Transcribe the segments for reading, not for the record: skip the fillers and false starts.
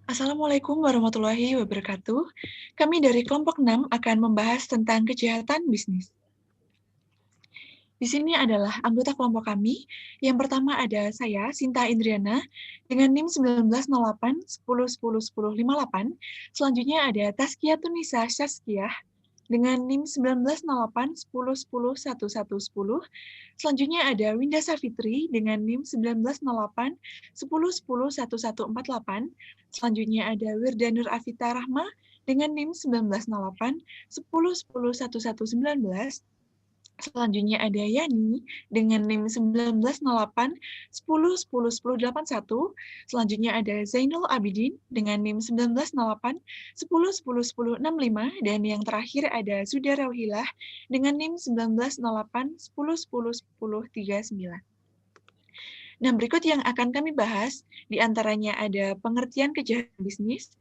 Assalamualaikum warahmatullahi wabarakatuh. Kami dari kelompok 6 akan membahas tentang kejahatan bisnis. Di sini adalah anggota kelompok kami. Yang pertama ada saya, Sinta Indriana, dengan NIM 1908 10 10 10 58. Selanjutnya ada Taskia Tunisa Syaskiah dengan NIM 1908 10 10 11 10. Selanjutnya ada Winda Safitri dengan NIM 1908 10 10 1148. Selanjutnya ada Wirdanur Afita Rahma dengan NIM 1908 10 10 1119. Selanjutnya ada Yani dengan NIM 1908 10 10 10 81. Selanjutnya ada Zainul Abidin dengan NIM 1908 10 10 10 65. Dan yang terakhir ada Sudara Wilah dengan NIM 1908 10 10 10 39. Nah, berikut yang akan kami bahas, diantaranya ada pengertian kejahatan bisnis,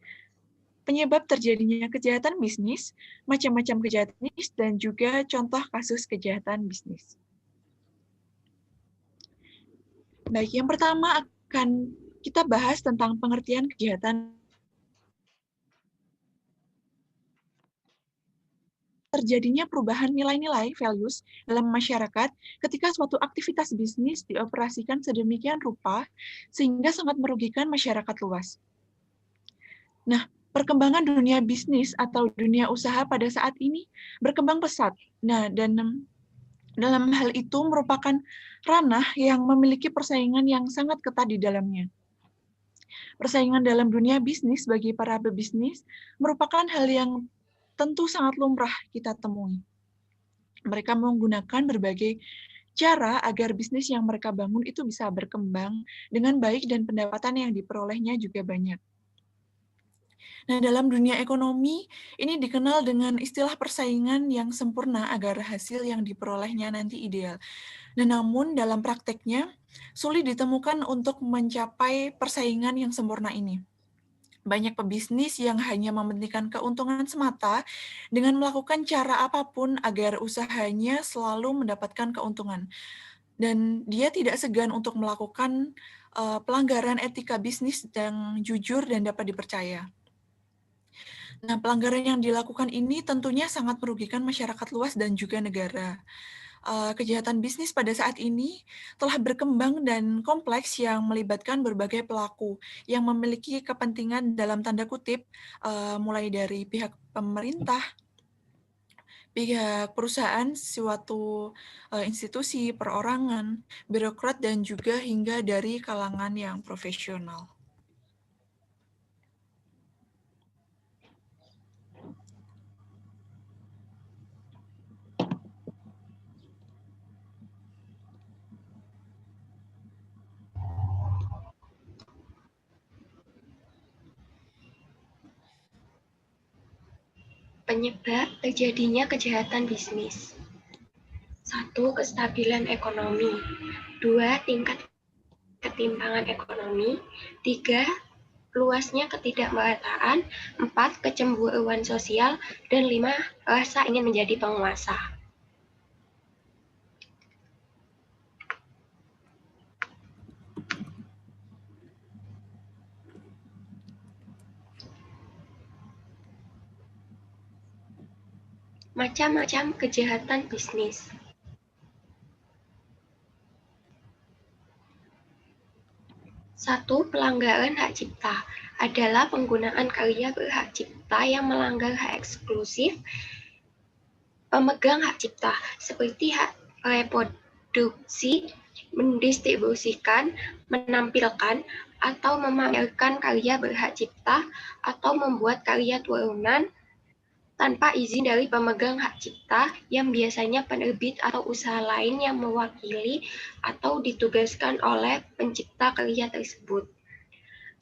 penyebab terjadinya kejahatan bisnis, macam-macam kejahatan bisnis, dan juga contoh kasus kejahatan bisnis. Baik, yang pertama akan kita bahas tentang pengertian kejahatan. Terjadinya perubahan nilai-nilai values dalam masyarakat ketika suatu aktivitas bisnis dioperasikan sedemikian rupa sehingga sangat merugikan masyarakat luas. Nah, perkembangan dunia bisnis atau dunia usaha pada saat ini berkembang pesat. Nah, dan dalam hal itu merupakan ranah yang memiliki persaingan yang sangat ketat di dalamnya. Persaingan dalam dunia bisnis bagi para pebisnis merupakan hal yang tentu sangat lumrah kita temui. Mereka menggunakan berbagai cara agar bisnis yang mereka bangun itu bisa berkembang dengan baik dan pendapatan yang diperolehnya juga banyak. Nah, dalam dunia ekonomi, ini dikenal dengan istilah persaingan yang sempurna agar hasil yang diperolehnya nanti ideal. Nah, namun dalam prakteknya, sulit ditemukan untuk mencapai persaingan yang sempurna ini. Banyak pebisnis yang hanya mementingkan keuntungan semata dengan melakukan cara apapun agar usahanya selalu mendapatkan keuntungan. Dan dia tidak segan untuk melakukan pelanggaran etika bisnis yang jujur dan dapat dipercaya. Nah, pelanggaran yang dilakukan ini tentunya sangat merugikan masyarakat luas dan juga negara. Kejahatan bisnis pada saat ini telah berkembang dan kompleks yang melibatkan berbagai pelaku yang memiliki kepentingan dalam tanda kutip, mulai dari pihak pemerintah, pihak perusahaan, suatu institusi, perorangan, birokrat, dan juga hingga dari kalangan yang profesional. Penyebab terjadinya kejahatan bisnis. 1. Kestabilan ekonomi. 2. Tingkat ketimpangan ekonomi. 3. Luasnya ketidakmerataan. 4. Kecemburuan sosial. Dan 5. Rasa ingin menjadi penguasa. Macam-macam kejahatan bisnis. 1. Pelanggaran hak cipta adalah penggunaan karya berhak cipta yang melanggar hak eksklusif pemegang hak cipta, seperti hak reproduksi, mendistribusikan, menampilkan, atau memamerkan karya berhak cipta, atau membuat karya turunan tanpa izin dari pemegang hak cipta yang biasanya penerbit atau usaha lain yang mewakili atau ditugaskan oleh pencipta karya tersebut.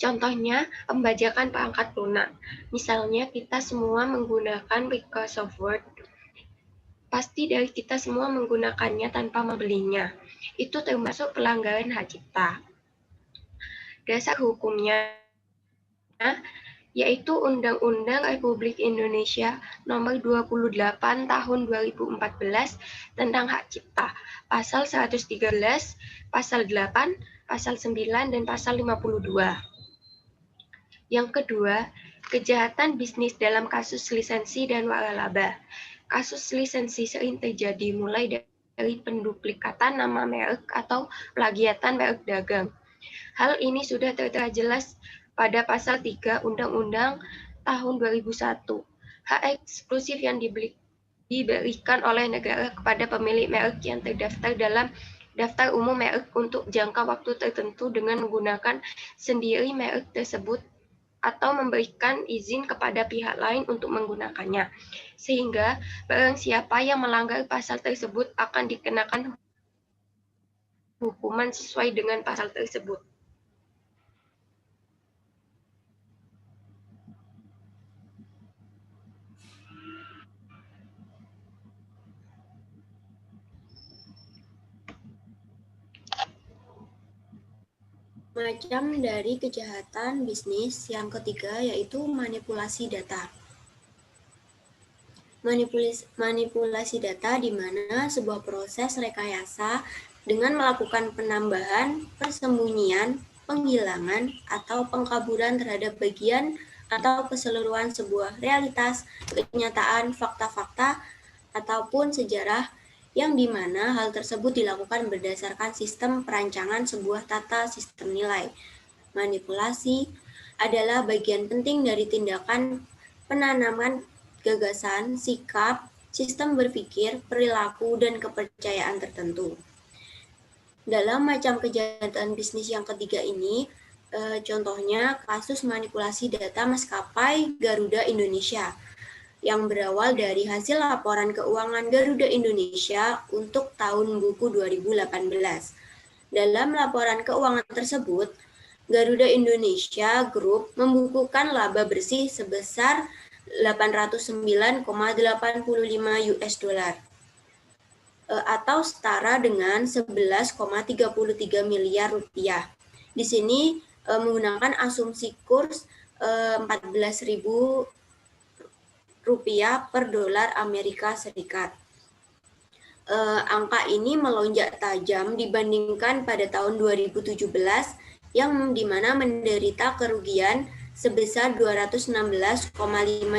Contohnya, pembajakan perangkat lunak. Misalnya, kita semua menggunakan Microsoft Word. Pasti dari kita semua menggunakannya tanpa membelinya. Itu termasuk pelanggaran hak cipta. Dasar hukumnya yaitu Undang-Undang Republik Indonesia Nomor 28 Tahun 2014 tentang Hak Cipta, Pasal 113, Pasal 8, Pasal 9, dan Pasal 52. Yang kedua, kejahatan bisnis dalam kasus lisensi dan waralaba. Kasus lisensi sering terjadi mulai dari penduplikatan nama merek atau plagiatan merek dagang. Hal ini sudah tertera jelas pada pasal 3 Undang-Undang tahun 2001. Hak eksklusif yang diberikan oleh negara kepada pemilik merek yang terdaftar dalam daftar umum merek untuk jangka waktu tertentu dengan menggunakan sendiri merek tersebut atau memberikan izin kepada pihak lain untuk menggunakannya. Sehingga barang siapa yang melanggar pasal tersebut akan dikenakan hukuman sesuai dengan pasal tersebut. Macam dari kejahatan bisnis yang ketiga yaitu manipulasi data. Manipulasi data di mana sebuah proses rekayasa dengan melakukan penambahan, persembunyian, penghilangan, atau pengkaburan terhadap bagian atau keseluruhan sebuah realitas, kenyataan, fakta-fakta, ataupun sejarah yang dimana hal tersebut dilakukan berdasarkan sistem perancangan sebuah tata sistem nilai. Manipulasi adalah bagian penting dari tindakan penanaman gagasan, sikap, sistem berpikir, perilaku, dan kepercayaan tertentu. Dalam macam kejahatan bisnis yang ketiga ini, contohnya kasus manipulasi data maskapai Garuda Indonesia yang berawal dari hasil laporan keuangan Garuda Indonesia untuk tahun buku 2018. Dalam laporan keuangan tersebut, Garuda Indonesia Group membukukan laba bersih sebesar 809,85 US dollar atau setara dengan 11,33 miliar rupiah. Di sini menggunakan asumsi kurs 14.000 rupiah per dolar Amerika Serikat. Angka ini melonjak tajam dibandingkan pada tahun 2017 yang dimana menderita kerugian sebesar 216,5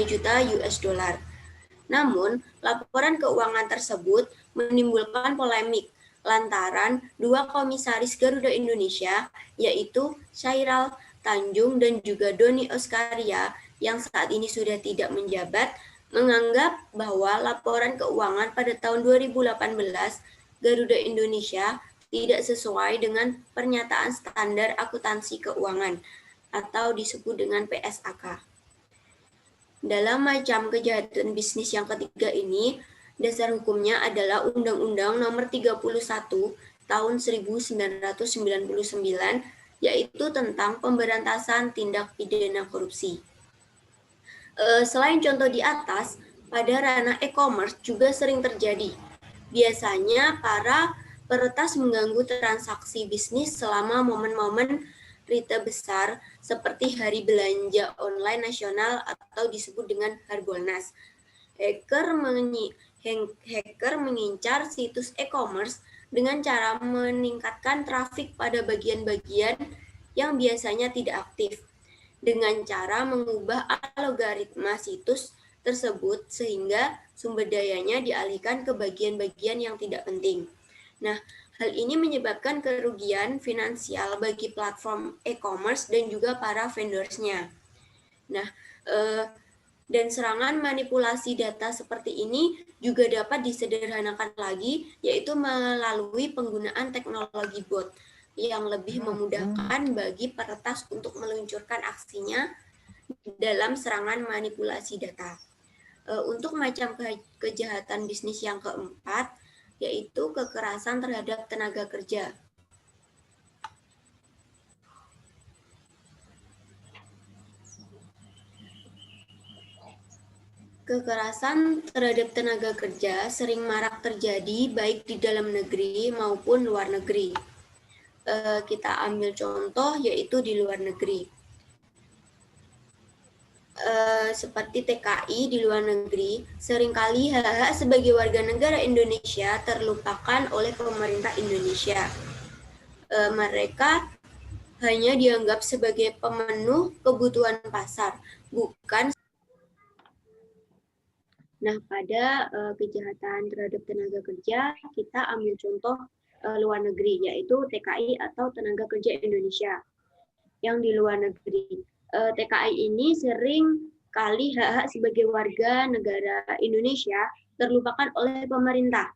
juta US dollar. Namun, laporan keuangan tersebut menimbulkan polemik lantaran dua komisaris Garuda Indonesia, yaitu Syairal Tanjung dan juga Doni Oskaria, yang saat ini sudah tidak menjabat, menganggap bahwa laporan keuangan pada tahun 2018 Garuda Indonesia tidak sesuai dengan pernyataan standar akuntansi keuangan atau disebut dengan PSAK. Dalam macam kejahatan bisnis yang ketiga ini, dasar hukumnya adalah Undang-Undang Nomor 31 Tahun 1999, yaitu tentang pemberantasan tindak pidana korupsi. Selain contoh di atas, pada ranah e-commerce juga sering terjadi. Biasanya para peretas mengganggu transaksi bisnis selama momen-momen retail besar seperti Hari Belanja Online Nasional atau disebut dengan Harbolnas. Hacker mengincar situs e-commerce dengan cara meningkatkan trafik pada bagian-bagian yang biasanya tidak aktif, dengan cara mengubah algoritma situs tersebut sehingga sumber dayanya dialihkan ke bagian-bagian yang tidak penting. Nah, hal ini menyebabkan kerugian finansial bagi platform e-commerce dan juga para vendors-nya. Nah, dan serangan manipulasi data seperti ini juga dapat disederhanakan lagi, yaitu melalui penggunaan teknologi bot yang lebih memudahkan bagi peretas untuk meluncurkan aksinya dalam serangan manipulasi data. Untuk macam kejahatan bisnis yang keempat, yaitu kekerasan terhadap tenaga kerja. Kekerasan terhadap tenaga kerja sering marak terjadi baik di dalam negeri maupun luar negeri. Kita ambil contoh yaitu di luar negeri. Seperti TKI di luar negeri, seringkali hak-hak sebagai warga negara Indonesia terlupakan oleh pemerintah Indonesia. Mereka hanya dianggap sebagai pemenuh kebutuhan pasar, bukan. Nah, pada kejahatan terhadap tenaga kerja, kita ambil contoh luar negeri, yaitu TKI atau Tenaga Kerja Indonesia yang di luar negeri. TKI ini sering kali hak-hak sebagai warga negara Indonesia terlupakan oleh pemerintah.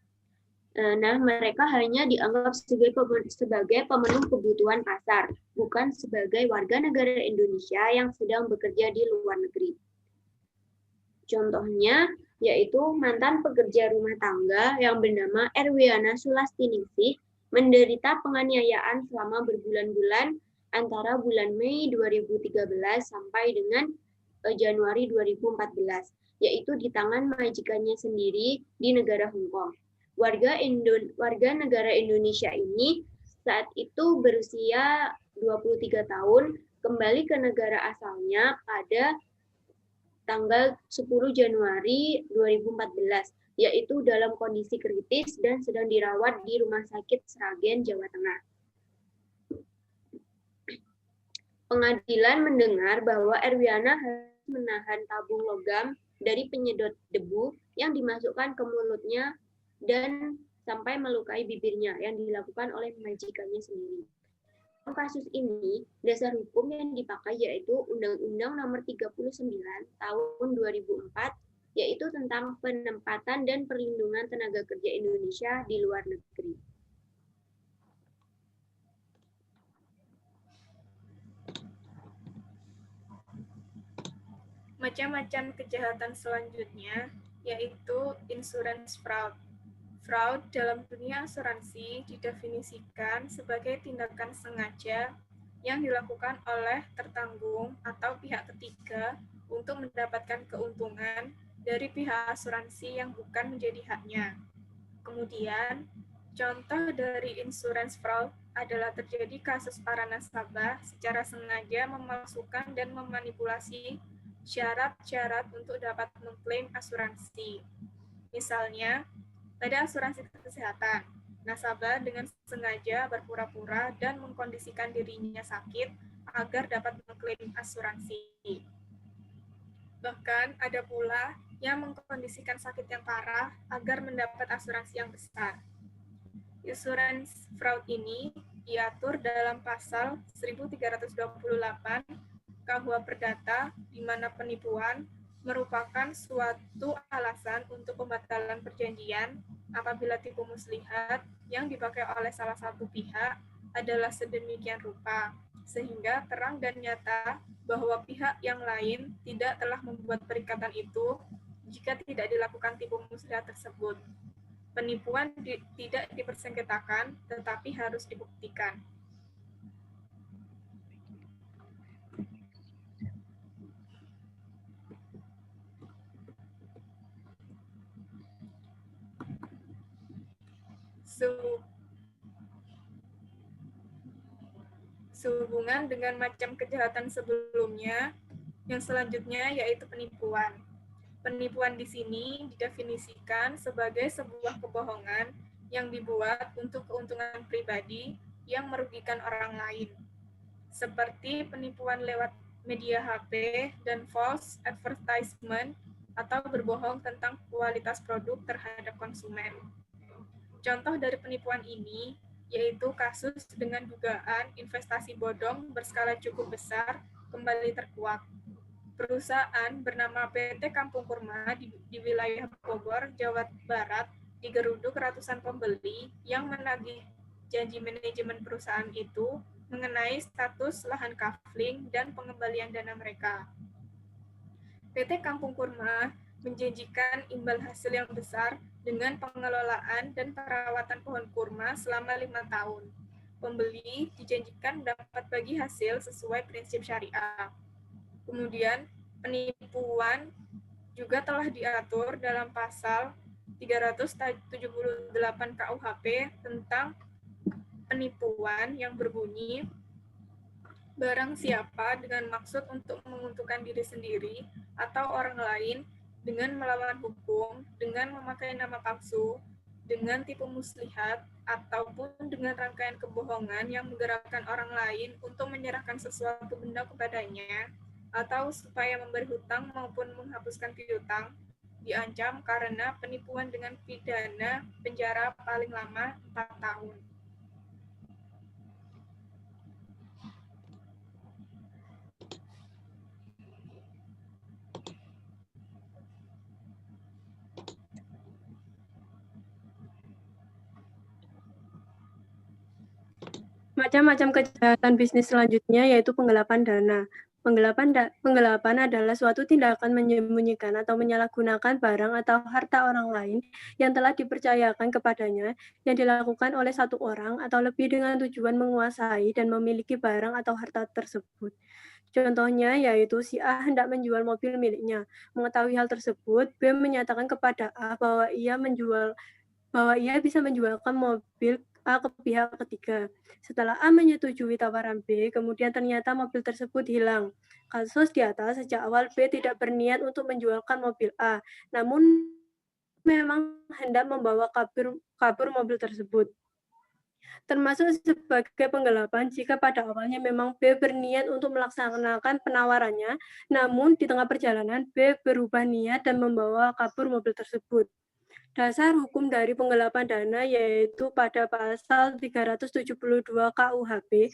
Nah, mereka hanya dianggap sebagai pemenuh kebutuhan pasar, bukan sebagai warga negara Indonesia yang sedang bekerja di luar negeri. Contohnya, yaitu mantan pekerja rumah tangga yang bernama Erwiana Sulastiningsih menderita penganiayaan selama berbulan-bulan antara bulan Mei 2013 sampai dengan Januari 2014, yaitu di tangan majikannya sendiri di negara Hong Kong. Warga negara Indonesia ini saat itu berusia 23 tahun, kembali ke negara asalnya pada tanggal 10 Januari 2014, yaitu dalam kondisi kritis dan sedang dirawat di Rumah Sakit Sragen, Jawa Tengah. Pengadilan mendengar bahwa Erwiana harus menahan tabung logam dari penyedot debu yang dimasukkan ke mulutnya dan sampai melukai bibirnya yang dilakukan oleh majikannya sendiri. Dalam kasus ini, dasar hukum yang dipakai yaitu Undang-Undang Nomor 39 Tahun 2004, yaitu tentang penempatan dan perlindungan tenaga kerja Indonesia di luar negeri. Macam-macam kejahatan selanjutnya yaitu insurance fraud. Fraud dalam dunia asuransi didefinisikan sebagai tindakan sengaja yang dilakukan oleh tertanggung atau pihak ketiga untuk mendapatkan keuntungan dari pihak asuransi yang bukan menjadi haknya. Kemudian, contoh dari insurance fraud adalah terjadi kasus para nasabah secara sengaja memalsukan dan memanipulasi syarat-syarat untuk dapat mengklaim asuransi. Misalnya, pada asuransi kesehatan, nasabah dengan sengaja berpura-pura dan mengkondisikan dirinya sakit agar dapat mengklaim asuransi. Bahkan ada pula yang mengkondisikan sakit yang parah agar mendapat asuransi yang besar. Insurance fraud ini diatur dalam pasal 1328 KUH Perdata, di mana penipuan merupakan suatu alasan untuk pembatalan perjanjian apabila tipu muslihat yang dipakai oleh salah satu pihak adalah sedemikian rupa, sehingga terang dan nyata bahwa pihak yang lain tidak telah membuat perikatan itu jika tidak dilakukan tipu muslihat tersebut. Penipuan tidak dipersengketakan, tetapi harus dibuktikan. Sehubungan dengan macam kejahatan sebelumnya, yang selanjutnya yaitu penipuan. Penipuan di sini didefinisikan sebagai sebuah kebohongan yang dibuat untuk keuntungan pribadi yang merugikan orang lain, seperti penipuan lewat media HP dan false advertisement atau berbohong tentang kualitas produk terhadap konsumen. Contoh dari penipuan ini yaitu kasus dengan dugaan investasi bodong berskala cukup besar kembali terkuak. Perusahaan bernama PT Kampung Kurma di wilayah Bogor, Jawa Barat, digeruduk ratusan pembeli yang menagih janji manajemen perusahaan itu mengenai status lahan kafling dan pengembalian dana mereka. PT Kampung Kurma menjanjikan imbal hasil yang besar dengan pengelolaan dan perawatan pohon kurma selama 5 tahun. Pembeli dijanjikan dapat bagi hasil sesuai prinsip syariah. Kemudian, penipuan juga telah diatur dalam pasal 378 KUHP tentang penipuan yang berbunyi, barang siapa dengan maksud untuk menguntungkan diri sendiri atau orang lain dengan melawan hukum, dengan memakai nama palsu, dengan tipu muslihat ataupun dengan rangkaian kebohongan yang menggerakkan orang lain untuk menyerahkan sesuatu benda kepadanya atau supaya memberi hutang maupun menghapuskan piutang, diancam karena penipuan dengan pidana penjara paling lama 4 tahun. Macam-macam kejahatan bisnis selanjutnya yaitu penggelapan dana. Penggelapan adalah suatu tindakan menyembunyikan atau menyalahgunakan barang atau harta orang lain yang telah dipercayakan kepadanya yang dilakukan oleh satu orang atau lebih dengan tujuan menguasai dan memiliki barang atau harta tersebut. Contohnya yaitu si A hendak menjual mobil miliknya. Mengetahui hal tersebut, B menyatakan kepada A bahwa ia bisa menjualkan mobil A ke pihak ketiga. Setelah A menyetujui tawaran B, kemudian ternyata mobil tersebut hilang. Kasus di atas sejak awal B tidak berniat untuk menjualkan mobil A, namun memang hendak membawa kabur mobil tersebut. Termasuk sebagai penggelapan jika pada awalnya memang B berniat untuk melaksanakan penawarannya, namun di tengah perjalanan B berubah niat dan membawa kabur mobil tersebut. Dasar hukum dari penggelapan dana yaitu pada pasal 372 KUHP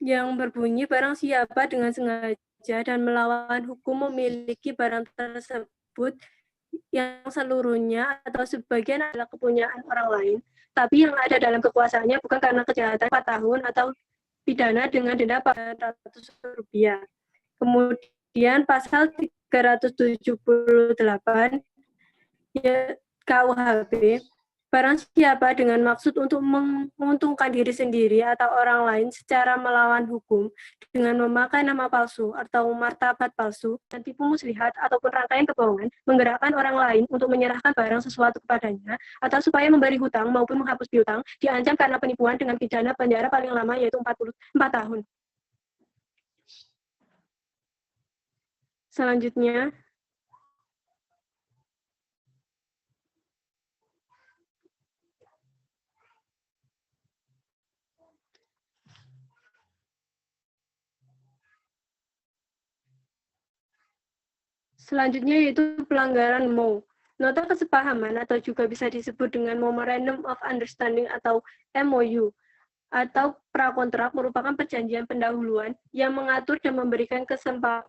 yang berbunyi barang siapa dengan sengaja dan melawan hukum memiliki barang tersebut yang seluruhnya atau sebagian adalah kepunyaan orang lain, tapi yang ada dalam kekuasaannya bukan karena kejahatan 4 tahun atau pidana dengan denda Rp400. Kemudian pasal 378 KUHP, barang siapa dengan maksud untuk menguntungkan diri sendiri atau orang lain secara melawan hukum dengan memakai nama palsu atau martabat palsu dan tipu muslihat ataupun rangkaian kebohongan menggerakkan orang lain untuk menyerahkan barang sesuatu kepadanya atau supaya memberi hutang maupun menghapus piutang, diancam karena penipuan dengan pidana penjara paling lama yaitu 4 tahun. Selanjutnya, yaitu pelanggaran MOU. Nota kesepahaman atau juga bisa disebut dengan Memorandum of Understanding atau MOU atau prakontrak merupakan perjanjian pendahuluan yang mengatur dan memberikan kesempatan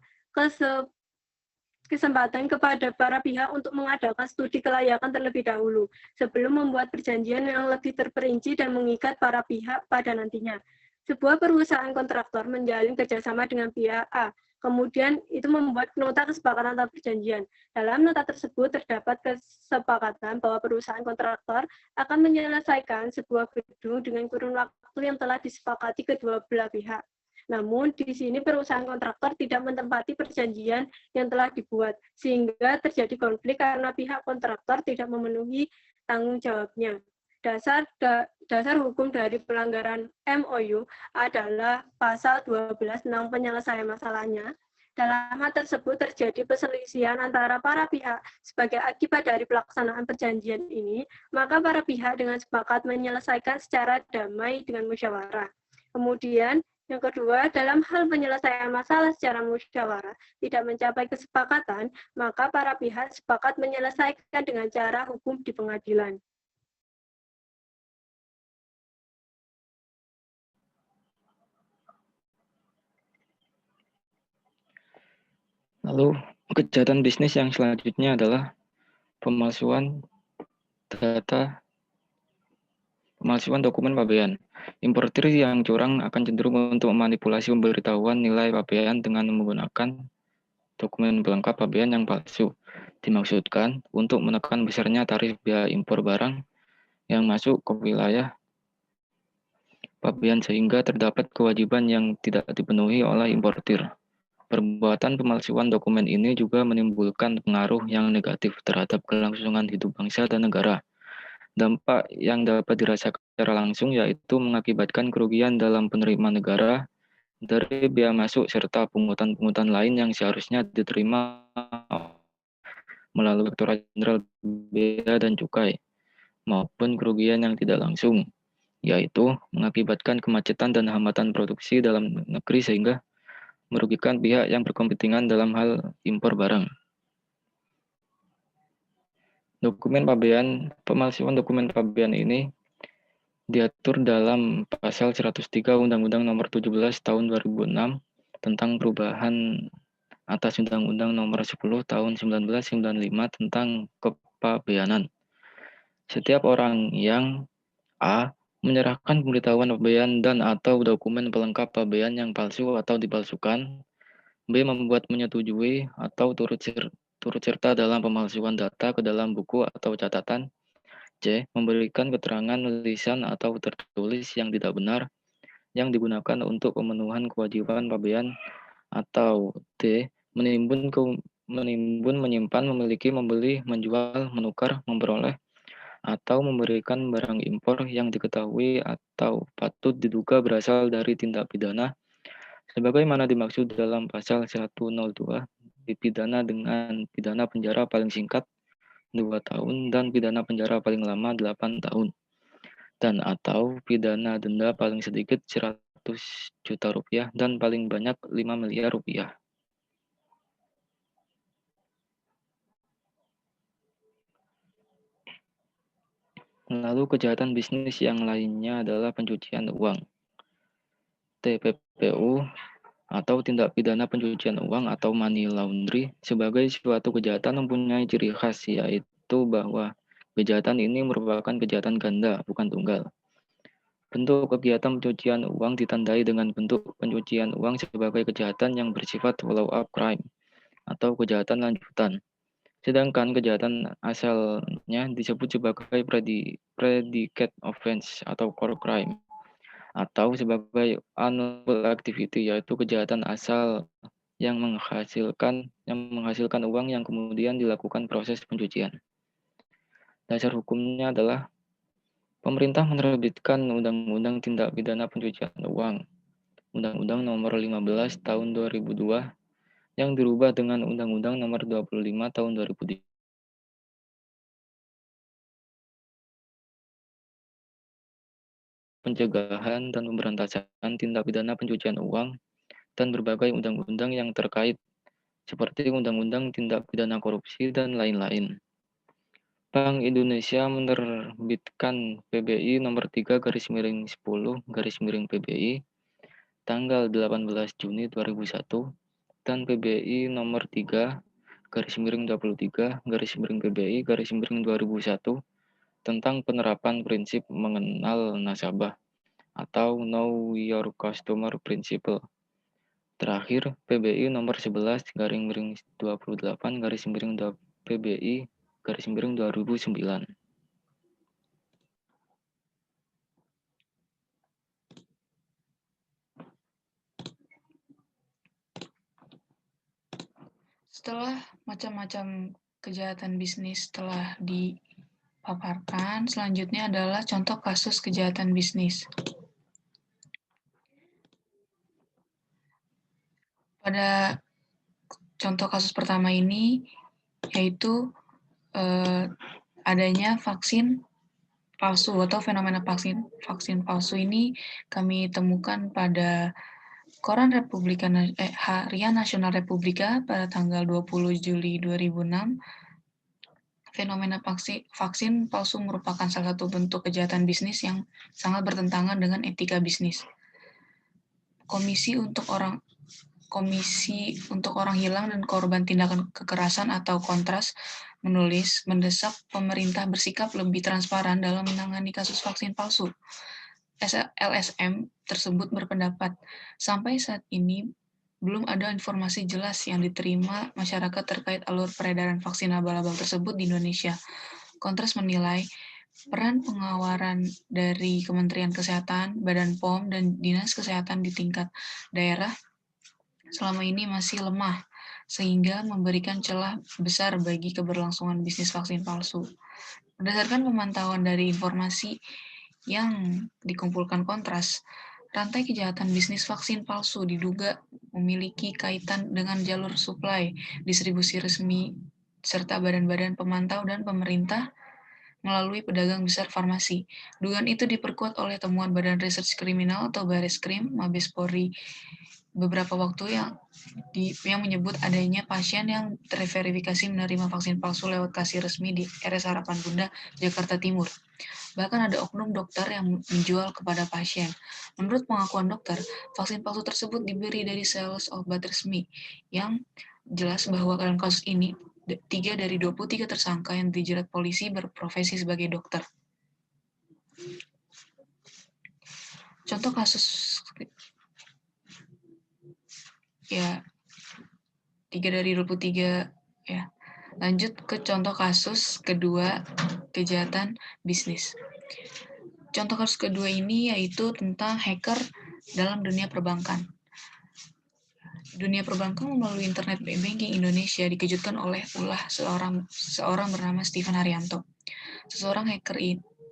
kepada para pihak untuk mengadakan studi kelayakan terlebih dahulu sebelum membuat perjanjian yang lebih terperinci dan mengikat para pihak pada nantinya. Sebuah perusahaan kontraktor menjalin kerjasama dengan pihak A, kemudian itu membuat nota kesepakatan atau perjanjian. Dalam nota tersebut terdapat kesepakatan bahwa perusahaan kontraktor akan menyelesaikan sebuah gedung dengan kurun waktu yang telah disepakati kedua belah pihak. Namun di sini perusahaan kontraktor tidak menempati perjanjian yang telah dibuat, sehingga terjadi konflik karena pihak kontraktor tidak memenuhi tanggung jawabnya. Dasar hukum dari pelanggaran MOU adalah pasal 12 tentang penyelesaian masalahnya. Dalam hal tersebut terjadi perselisihan antara para pihak sebagai akibat dari pelaksanaan perjanjian ini, maka para pihak dengan sepakat menyelesaikan secara damai dengan musyawarah. Kemudian, yang kedua, dalam hal penyelesaian masalah secara musyawarah tidak mencapai kesepakatan, maka para pihak sepakat menyelesaikan dengan cara hukum di pengadilan. Lalu, kejahatan bisnis yang selanjutnya adalah pemalsuan dokumen pabean. Importir yang curang akan cenderung untuk memanipulasi pemberitahuan nilai pabean dengan menggunakan dokumen pelengkap pabean yang palsu. Dimaksudkan untuk menekan besarnya tarif biaya impor barang yang masuk ke wilayah pabean sehingga terdapat kewajiban yang tidak dipenuhi oleh importir. Perbuatan pemalsuan dokumen ini juga menimbulkan pengaruh yang negatif terhadap kelangsungan hidup bangsa dan negara. Dampak yang dapat dirasakan secara langsung yaitu mengakibatkan kerugian dalam penerimaan negara dari biaya masuk serta pungutan-pungutan lain yang seharusnya diterima melalui Direktorat Jenderal Bea dan Cukai. maupun kerugian yang tidak langsung, yaitu mengakibatkan kemacetan dan hambatan produksi dalam negeri sehingga merugikan pihak yang berkepentingan dalam hal impor barang. Pemalsuan dokumen pabean ini diatur dalam pasal 103 Undang-Undang Nomor 17 Tahun 2006 tentang perubahan atas Undang-Undang Nomor 10 Tahun 1995 tentang kepabeanan. Setiap orang yang A. menyerahkan pemberitahuan pabean dan atau dokumen pelengkap pabean yang palsu atau dipalsukan. B. membuat, menyetujui, atau turut serta dalam pemalsuan data ke dalam buku atau catatan. C. memberikan keterangan lisan atau tertulis yang tidak benar yang digunakan untuk pemenuhan kewajiban pabean. Atau D. menimbun, menyimpan, memiliki, membeli, menjual, menukar, memperoleh, atau memberikan barang impor yang diketahui atau patut diduga berasal dari tindak pidana sebagaimana dimaksud dalam pasal 102, dipidana dengan pidana penjara paling singkat 2 tahun dan pidana penjara paling lama 8 tahun dan atau pidana denda paling sedikit 100 juta rupiah dan paling banyak 5 miliar rupiah. Lalu kejahatan bisnis yang lainnya adalah pencucian uang. TPPU atau tindak pidana pencucian uang atau money laundry sebagai suatu kejahatan mempunyai ciri khas yaitu bahwa kejahatan ini merupakan kejahatan ganda bukan tunggal. Bentuk kegiatan pencucian uang ditandai dengan bentuk pencucian uang sebagai kejahatan yang bersifat follow-up crime atau kejahatan lanjutan. Sedangkan kejahatan asalnya disebut sebagai predicate offense atau core crime atau sebagai unlawful activity yaitu kejahatan asal yang menghasilkan uang yang kemudian dilakukan proses pencucian. Dasar hukumnya adalah pemerintah menerbitkan Undang-Undang Tindak Pidana Pencucian Uang, Undang-Undang Nomor 15 Tahun 2002 yang dirubah dengan Undang-Undang Nomor 25 Tahun 2003. Pencegahan dan pemberantasan tindak pidana pencucian uang dan berbagai undang-undang yang terkait seperti Undang-Undang Tindak Pidana Korupsi dan lain-lain. Bank Indonesia menerbitkan PBI nomor 3/10/PBI tanggal 18 Juni 2001 dan PBI nomor 3/23/PBI/2001 tentang penerapan prinsip mengenal nasabah atau Know Your Customer Principle. Terakhir, PBI nomor 11/28/PBI/2009. Setelah macam-macam kejahatan bisnis telah dipaparkan, selanjutnya adalah contoh kasus kejahatan bisnis. Pada contoh kasus pertama ini, yaitu adanya vaksin palsu atau fenomena vaksin palsu ini kami temukan pada Koran Harian Nasional Republika pada tanggal 20 Juli 2006. Fenomena vaksin palsu merupakan salah satu bentuk kejahatan bisnis yang sangat bertentangan dengan etika bisnis. Komisi untuk Orang Hilang dan Korban Tindakan Kekerasan atau Kontras mendesak pemerintah bersikap lebih transparan dalam menangani kasus vaksin palsu. LSM tersebut berpendapat, sampai saat ini belum ada informasi jelas yang diterima masyarakat terkait alur peredaran vaksin abal-abal tersebut di Indonesia. Kontras menilai peran pengawasan dari Kementerian Kesehatan, Badan POM, dan Dinas Kesehatan di tingkat daerah selama ini masih lemah, sehingga memberikan celah besar bagi keberlangsungan bisnis vaksin palsu. Berdasarkan pemantauan dari informasi yang dikumpulkan Kontras, rantai kejahatan bisnis vaksin palsu diduga memiliki kaitan dengan jalur suplai, distribusi resmi, serta badan-badan pemantau dan pemerintah melalui pedagang besar farmasi. Dugaan itu diperkuat oleh temuan Badan Reserse Kriminal atau Bareskrim Mabes Polri beberapa waktu yang menyebut adanya pasien yang terverifikasi menerima vaksin palsu lewat kasir resmi di RS Harapan Bunda, Jakarta Timur. Bahkan ada oknum dokter yang menjual kepada pasien. Menurut pengakuan dokter, vaksin palsu tersebut diberi dari sales obat resmi, yang jelas bahwa dalam kasus ini 3 dari 23 tersangka yang dijerat polisi berprofesi sebagai dokter. Contoh kasus 3 dari 23 ya. Lanjut ke contoh kasus kedua, kejahatan bisnis. Contoh kasus kedua ini yaitu tentang hacker dalam dunia perbankan. Dunia perbankan melalui internet banking Indonesia dikejutkan oleh ulah seorang bernama Stephen Haryanto. Seorang hacker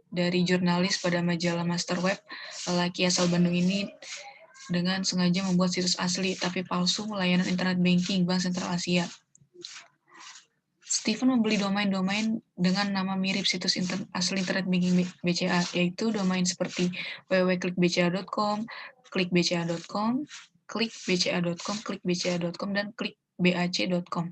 dari jurnalis pada majalah Master Web, lelaki asal Bandung ini dengan sengaja membuat situs asli tapi palsu layanan internet banking Bank Sentral Asia. Stephen membeli domain-domain dengan nama mirip situs asli internet banking BCA, yaitu domain seperti www.klikbca.com, klikbca.com, klikbca.com, klikbca.com, dan klikbac.com.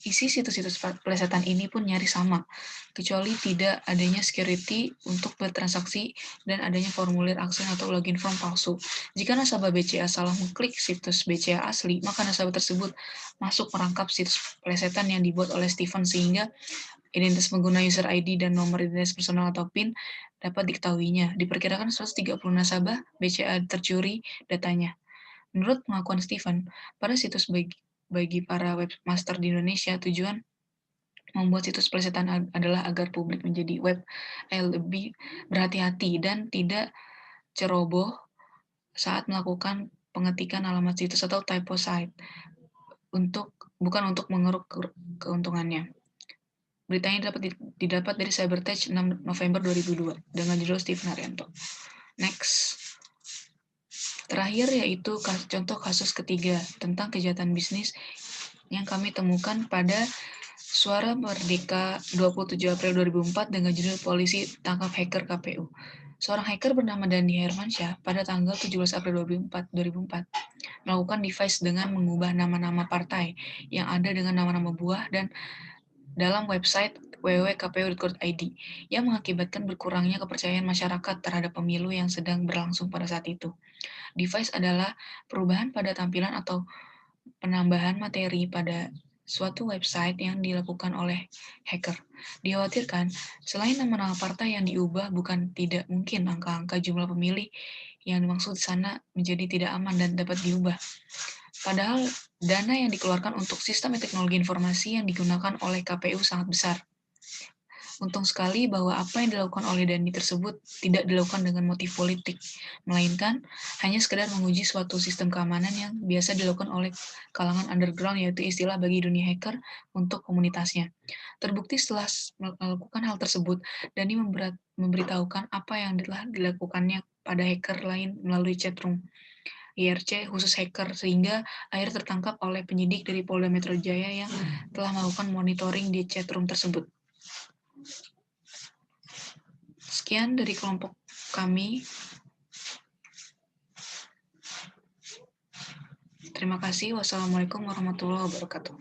Isi situs-situs plesetan ini pun nyaris sama, kecuali tidak adanya security untuk bertransaksi dan adanya formulir akses atau login form palsu. Jika nasabah BCA salah mengklik situs BCA asli, maka nasabah tersebut masuk merangkap situs plesetan yang dibuat oleh Stephen sehingga identitas pengguna user ID dan nomor identitas personal atau PIN dapat diketahuinya. Diperkirakan 130 nasabah BCA tercuri datanya. Menurut pengakuan Stephen, pada situs bagi para webmaster di Indonesia, tujuan membuat situs plesetan adalah agar publik menjadi web lebih berhati-hati dan tidak ceroboh saat melakukan pengetikan alamat situs atau typo site, bukan untuk mengeruk keuntungannya. Beritanya didapat dari Cybertech 6 November 2002 dengan judul Stephen Haryanto. Next. Terakhir yaitu contoh kasus ketiga tentang kejahatan bisnis yang kami temukan pada Suara Merdeka 27 April 2004 dengan judul Polisi Tangkap Hacker KPU. Seorang hacker bernama Dandi Hermansyah pada tanggal 17 April 2004 melakukan device dengan mengubah nama-nama partai yang ada dengan nama-nama buah dan dalam website www.kpu.go.id yang mengakibatkan berkurangnya kepercayaan masyarakat terhadap pemilu yang sedang berlangsung pada saat itu. Device adalah perubahan pada tampilan atau penambahan materi pada suatu website yang dilakukan oleh hacker. Dikhawatirkan, selain nama-nama partai yang diubah, bukan tidak mungkin angka-angka jumlah pemilih yang dimaksud di sana menjadi tidak aman dan dapat diubah. Padahal dana yang dikeluarkan untuk sistem teknologi informasi yang digunakan oleh KPU sangat besar. Untung sekali bahwa apa yang dilakukan oleh Dandi tersebut tidak dilakukan dengan motif politik, melainkan hanya sekedar menguji suatu sistem keamanan yang biasa dilakukan oleh kalangan underground, yaitu istilah bagi dunia hacker untuk komunitasnya. Terbukti setelah melakukan hal tersebut, Dandi memberitahukan apa yang telah dilakukannya pada hacker lain melalui chatroom IRC khusus hacker, sehingga akhirnya tertangkap oleh penyidik dari Polda Metro Jaya yang telah melakukan monitoring di chatroom tersebut. Sekian dari kelompok kami. Terima kasih. Wassalamualaikum warahmatullahi wabarakatuh.